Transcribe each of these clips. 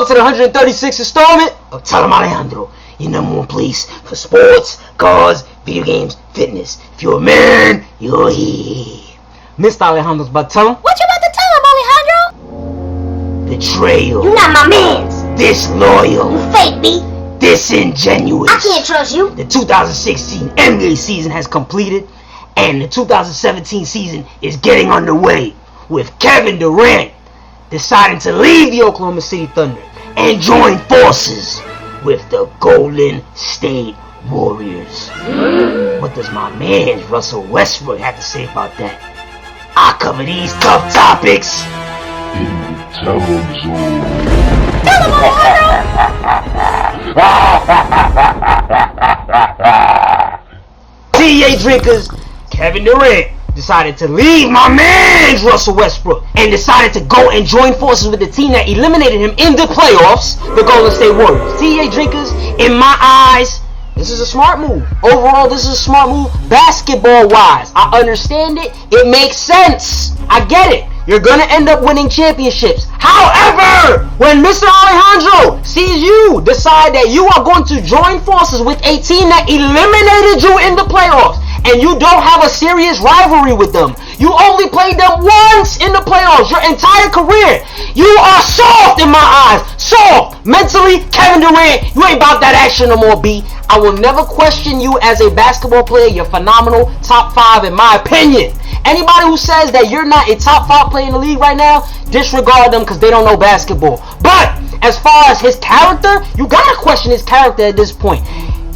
welcome to the 136th installment of Em Alejandro, your number one place for sports, cars, video games, fitness. If you're a man, you're here. Mr. Alejandro's about to tell him. What you about to tell him, Alejandro? Betrayal. You not my mans. Disloyal. You fake me. Disingenuous. I can't trust you. The 2016 NBA season has completed, and the 2017 season is getting underway with Kevin Durant deciding to leave the Oklahoma City Thunder and join forces with the Golden State Warriors. What does my man Russell Westbrook have to say about that? I cover these tough topics in the Talent Zone. TA drinkers, Kevin Durant decided to leave my man Russell Westbrook and decided to go and join forces with the team that eliminated him in the playoffs, the Golden State Warriors. TA drinkers, in my eyes, this is a smart move. Overall, this is a smart move basketball-wise. I understand it. It makes sense. I get it. You're going to end up winning championships. However, when Mr. Alejandro sees you decide that you are going to join forces with a team that eliminated you in the playoffs, and you don't have a serious rivalry with them, you only played them once in the playoffs your entire career, you are soft in my eyes. Soft. Mentally, Kevin Durant, you ain't about that action no more, B. I will never question you as a basketball player. You're phenomenal. Top 5 in my opinion. Anybody who says that you're not a top 5 player in the league right now, disregard them because they don't know basketball. But as far as his character, you gotta question his character at this point.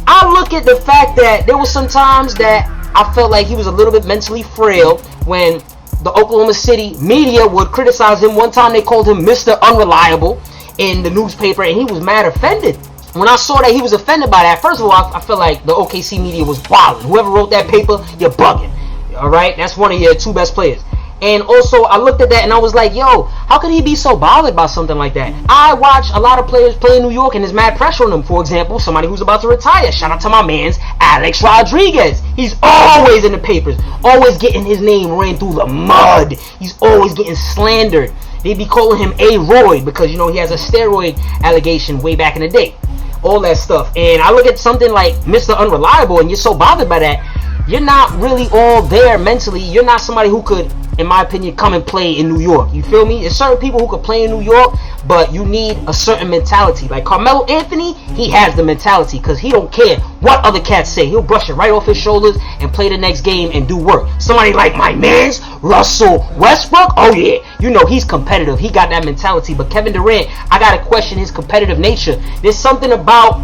I look at the fact that there was some times that I felt like he was a little bit mentally frail when the Oklahoma City media would criticize him. One time they called him Mr. Unreliable in the newspaper, and he was mad offended. When I saw that he was offended by that, first of all, I feel like the OKC media was wilding. Whoever wrote that paper, you're bugging. Alright? That's one of your 2 best players. And also, I looked at that and I was like, yo, how could he be so bothered by something like that? I watch a lot of players play in New York and there's mad pressure on them. For example, somebody who's about to retire. Shout out to my man's Alex Rodriguez. He's always in the papers. Always getting his name ran through the mud. He's always getting slandered. They be calling him A-Royd because, you know, he has a steroid allegation way back in the day. All that stuff. And I look at something like Mr. Unreliable and you're so bothered by that. You're not really all there mentally. You're not somebody who could, in my opinion, come and play in New York. You feel me? There's certain people who could play in New York, but you need a certain mentality. Like Carmelo Anthony, he has the mentality because he don't care what other cats say. He'll brush it right off his shoulders and play the next game and do work. Somebody like my man's Russell Westbrook, oh yeah, you know he's competitive. He got that mentality. But Kevin Durant, I gotta question his competitive nature. There's something about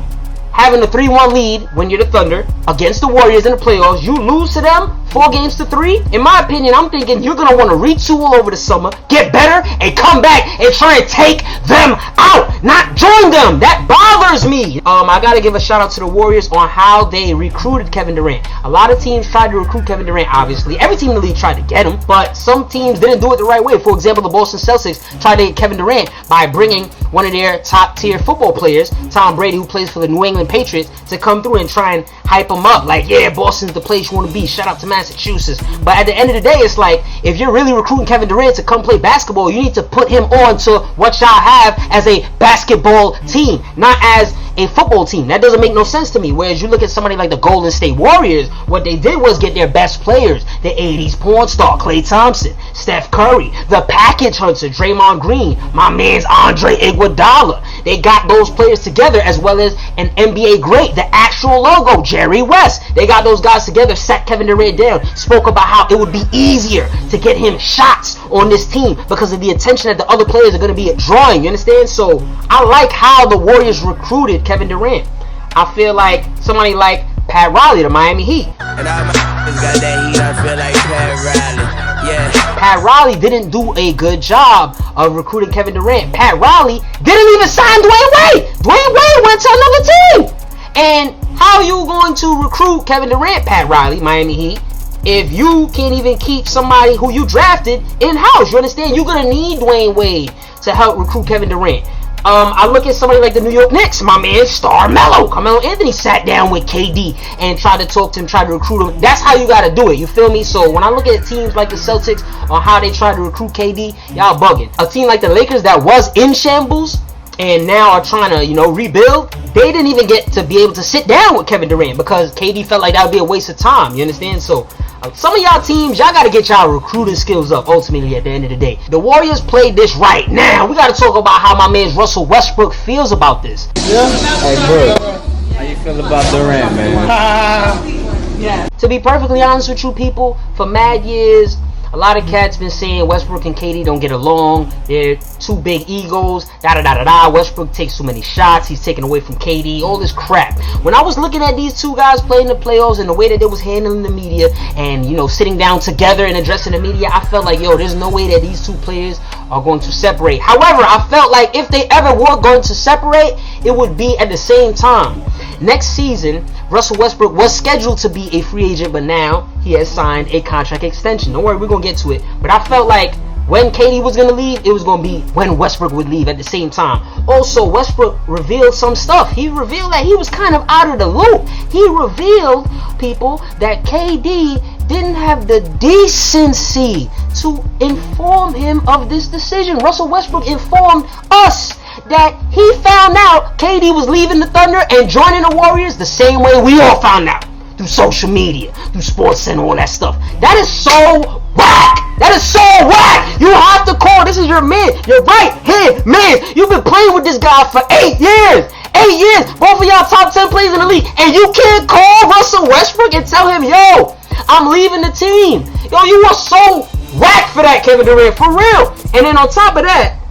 having a 3-1 lead when you're the Thunder against the Warriors in the playoffs. You lose to them 4-3. In my opinion, I'm thinking you're going to want to retool over the summer, get better, and come back and try and take them out, not join them. That bothers me. I got to give a shout out to the Warriors on how they recruited Kevin Durant. A lot of teams tried to recruit Kevin Durant, obviously. Every team in the league tried to get him, but some teams didn't do it the right way. For example, the Boston Celtics tried to get Kevin Durant by bringing one of their top tier football players, Tom Brady, who plays for the New England Patriots, to come through and try and hype him up like, yeah, Boston's the place you want to be. Shout out to Massachusetts. But at the end of the day, it's like, if you're really recruiting Kevin Durant to come play basketball, you need to put him on to what y'all have as a basketball team, not as a football team. That doesn't make no sense to me. Whereas you look at somebody like the Golden State Warriors, what they did was get their best players, the 80s Pornstar, Klay Thompson, Steph Curry, the package hunter, Draymond Green, my man's Iguodala. They got those players together, as well as an NBA great, the actual logo, Jerry West. They got those guys together, sat Kevin Durant down, spoke about how it would be easier to get him shots on this team because of the attention that the other players are going to be drawing. You understand? So I like how the Warriors recruited Kevin Durant. I feel like somebody like Pat Riley, the Miami Heat. And I got that heat, I feel like Pat Riley. Yeah. Pat Riley didn't do a good job of recruiting Kevin Durant. Pat Riley didn't even sign Dwyane Wade. Dwyane Wade went to another team. And how are you going to recruit Kevin Durant, Pat Riley, Miami Heat, if you can't even keep somebody who you drafted in-house? You understand? You're going to need Dwyane Wade to help recruit Kevin Durant. I look at somebody like the New York Knicks, my man StarMelo. Carmelo Anthony sat down with KD and tried to talk to him, tried to recruit him. That's how you got to do it, you feel me? So when I look at teams like the Celtics on how they try to recruit KD, y'all bugging. A team like the Lakers that was in shambles and now are trying to, rebuild, they didn't even get to be able to sit down with Kevin Durant because KD felt like that would be a waste of time. You understand? So some of y'all teams, y'all got to get y'all recruiting skills up ultimately at the end of the day. The Warriors played this right. Now, we got to talk about how my man Russell Westbrook feels about this. Yeah. Hey, bro. How you feel about Durant, man? Yeah. To be perfectly honest with you people, for mad years, a lot of cats been saying Westbrook and KD don't get along. They're two big egos. Westbrook takes too many shots. He's taken away from KD. All this crap. When I was looking at these two guys playing the playoffs and the way that they was handling the media and, sitting down together and addressing the media, I felt like, there's no way that these two players are going to separate. However, I felt like if they ever were going to separate, it would be at the same time. Next season, Russell Westbrook was scheduled to be a free agent, but now he has signed a contract extension. Don't worry, we're going to get to it. But I felt like when KD was going to leave, it was going to be when Westbrook would leave at the same time. Also, Westbrook revealed some stuff. He revealed that he was kind of out of the loop. He revealed, people, that KD didn't have the decency to inform him of this decision. Russell Westbrook informed us that he found out KD was leaving the Thunder and joining the Warriors the same way we all found out. Through social media, through sports and all that stuff. That is so whack! That is so whack! You have to call, this is your man, your right hand man. You've been playing with this guy for 8 years. 8 years, both of y'all top 10 players in the league. And you can't call Russell Westbrook and tell him, yo, I'm leaving the team. Yo, you are so whack for that, Kevin Durant, for real. And then on top of that,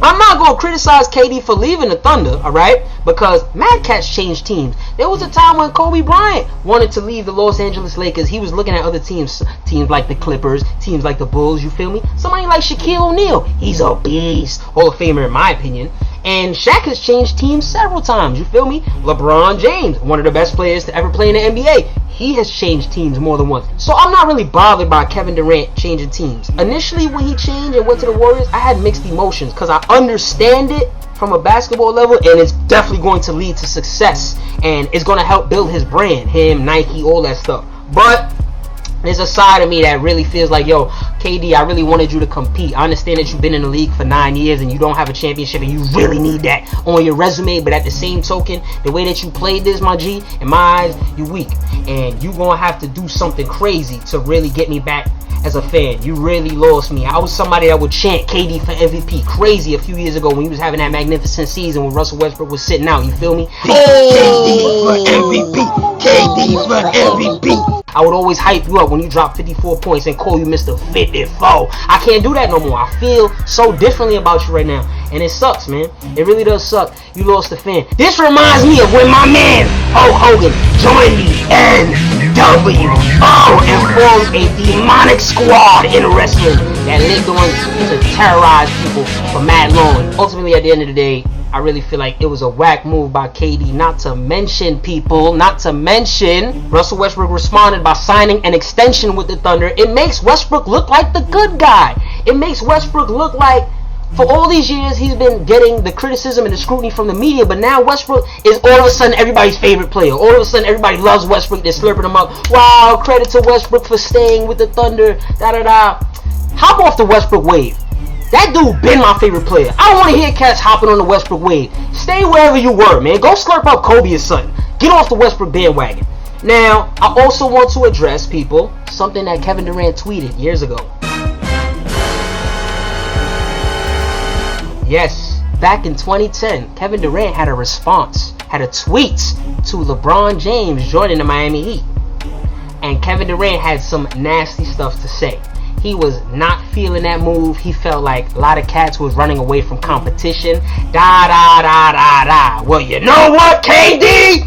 I'm not going to criticize KD for leaving the Thunder, alright? Because Mad Cats changed teams. There was a time when Kobe Bryant wanted to leave the Los Angeles Lakers. He was looking at other teams like the Clippers, teams like the Bulls, you feel me? Somebody like Shaquille O'Neal. He's a beast. Hall of Famer in my opinion. And Shaq has changed teams several times, you feel me? LeBron James, one of the best players to ever play in the NBA. He has changed teams more than once. So I'm not really bothered by Kevin Durant changing teams. Initially, when he changed and went to the Warriors, I had mixed emotions because I understand it from a basketball level, and it's definitely going to lead to success. And it's going to help build his brand, him, Nike, all that stuff. But there's a side of me that really feels like, yo, KD, I really wanted you to compete. I understand that you've been in the league for 9 years and you don't have a championship and you really need that on your resume. But at the same token, the way that you played this, my G, in my eyes, you weak. And you gonna have to do something crazy to really get me back as a fan. You really lost me. I was somebody that would chant KD for MVP crazy a few years ago when he was having that magnificent season when Russell Westbrook was sitting out. You feel me? KD for MVP. KD for MVP. I would always hype you up when you drop 54 points and call you Mr. 54. I can't do that no more. I feel so differently about you right now. And it sucks, man. It really does suck. You lost a fan. This reminds me of when my man Hulk Hogan joined the NWO and formed a demonic squad in wrestling that lived on to terrorize people for mad long. Ultimately, at the end of the day, I really feel like it was a whack move by KD. Not to mention, Russell Westbrook responded by signing an extension with the Thunder. It makes Westbrook look like the good guy. It makes Westbrook look like, for all these years, he's been getting the criticism and the scrutiny from the media, but now Westbrook is all of a sudden everybody's favorite player. All of a sudden, everybody loves Westbrook. They're slurping him up. Wow, credit to Westbrook for staying with the Thunder. Hop off the Westbrook wave. That dude been my favorite player. I don't want to hear cats hopping on the Westbrook wave. Stay wherever you were, man. Go slurp up Kobe or something. Get off the Westbrook bandwagon. Now, I also want to address, people, something that Kevin Durant tweeted years ago. Yes, back in 2010, Kevin Durant had a response, had a tweet to LeBron James joining the Miami Heat. And Kevin Durant had some nasty stuff to say. He was not feeling that move. He felt like a lot of cats was running away from competition. Well, you know what, KD? A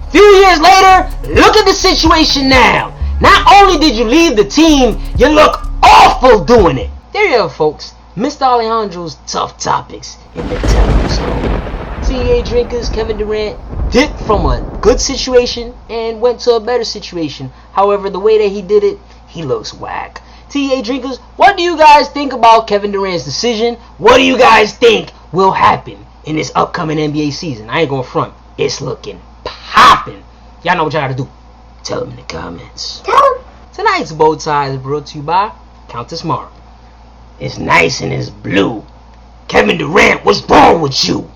few years later, look at the situation now. Not only did you leave the team, you look awful doing it. There you go, folks. Mr. Alejandro's tough topics in the telling zone. TA drinkers, Kevin Durant dipped from a good situation and went to a better situation. However, the way that he did it, he looks whack. TA drinkers, what do you guys think about Kevin Durant's decision? What do you guys think will happen in this upcoming NBA season? I ain't gonna front. It's looking popping. Y'all know what y'all gotta do. Tell them in the comments. Tonight's bow tie is brought to you by Countess Mara. It's nice and it's blue. Kevin Durant was born with you.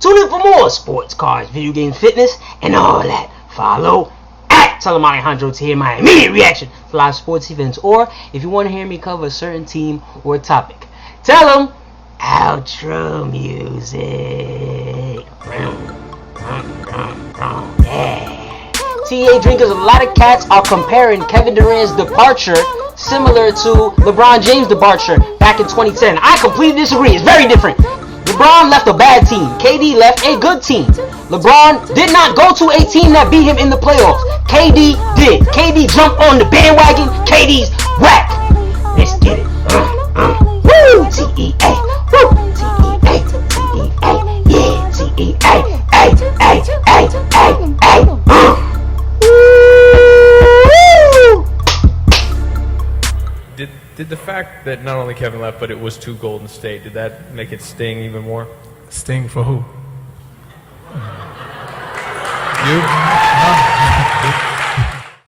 Tune in for more sports, cars, video games, fitness, and all that. Follow at Em Alejandro to hear my immediate reaction to live sports events, or if you want to hear me cover a certain team or topic. Tell them outro music. Yeah. TA drinkers, a lot of cats are comparing Kevin Durant's departure similar to LeBron James' departure back in 2010. I completely disagree. It's very different. LeBron left a bad team. KD left a good team. LeBron did not go to a team that beat him in the playoffs. KD did. KD jumped on the bandwagon. KD's whack. Let's get it. Woo! T-E-A. Woo! T-E-A. T-E-A. Yeah. T-E-A. Did the fact that not only Kevin left, but it was to Golden State, did that make it sting even more? Sting for who? You?